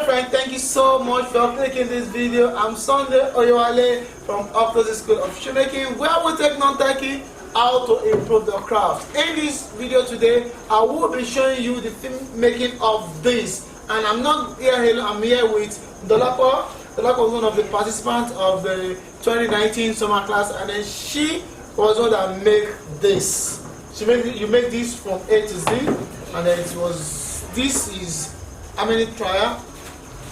dear friend, thank you so much for clicking this video. I'm Sunday Oyewale from Octo's School of Shoemaking, where we take non-techie how to improve the craft. In this video today, I will be showing you the film making of this. And I'm not here alone, I'm here with Dolapo. Dolapo was one of the participants of the 2019 summer class, and then she was one that made this. You make this from A to Z, and then this is how many trial?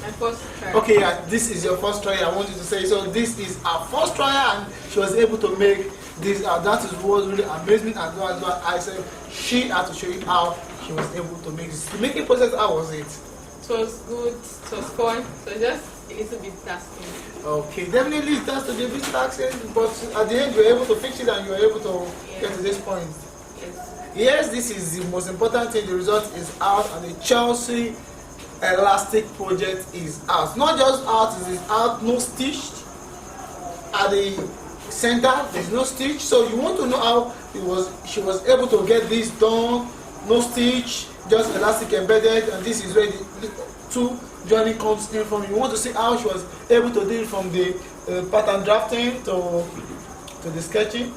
My first try. Okay, yeah, this is your first try. I want you to say so. This is our first try, and she was able to make this. That is what really amazing, and that's why I said she had to show you how she was able to make this. The making process, how was it? It was good. It was fun. So just a little bit tasking. Okay, definitely it has to be a bit taxing, but at the end you were able to fix it and you were able to get to this point. Yes, this is the most important thing. The result is out, and the Chelsea elastic project is out. Not just out, it is out, no stitched at the center. There's no stitch. So you want to know how she was able to get this done. No stitch, just elastic embedded, and this is where the two joining comes in from. You want to see how she was able to do it from the pattern drafting to the sketching.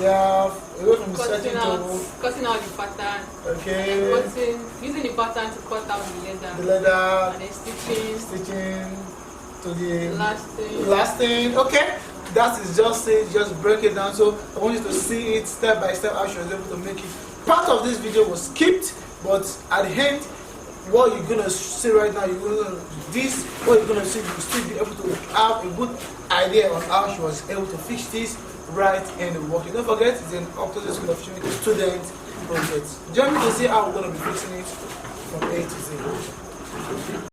Yeah, away from the cutting out the pattern. Okay. Using the pattern to cut out the leather. The leather. And then stitching to the last thing. Okay. That is just it. Just break it down. So I want you to see it step by step how she was able to make it. Part of this video was skipped, but at the end, what you're gonna see right now, what you're gonna see, you'll still be able to have a good idea on how she was able to fix this right in the work. Don't forget, it's an Octo's School of Shoemaking student project. Join me to see how we're going to be fixing it from A to Z.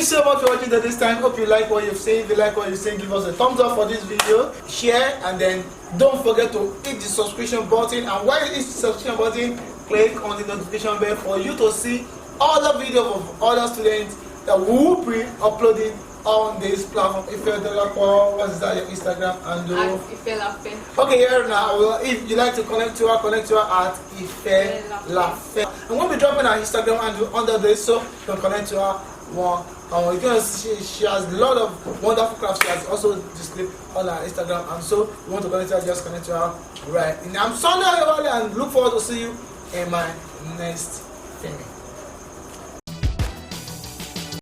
so much for watching this time. Hope you like what you've seen. If you like what you've seen, give us a thumbs up for this video, share, and then don't forget to hit the subscription button. And while you hit the subscription button, click on the notification bell for you to see all the videos of other students that we will be uploading on this platform. If you're what is that, your Instagram and okay, here now, if you like to connect to her at Ife. And we'll be dropping her Instagram and under this, so you can connect to her more. You can see she has a lot of wonderful crafts. She has also displayed on her Instagram, and so you want to connect to her, just connect to her right now. I'm Sunday and look forward to see you in my next thing.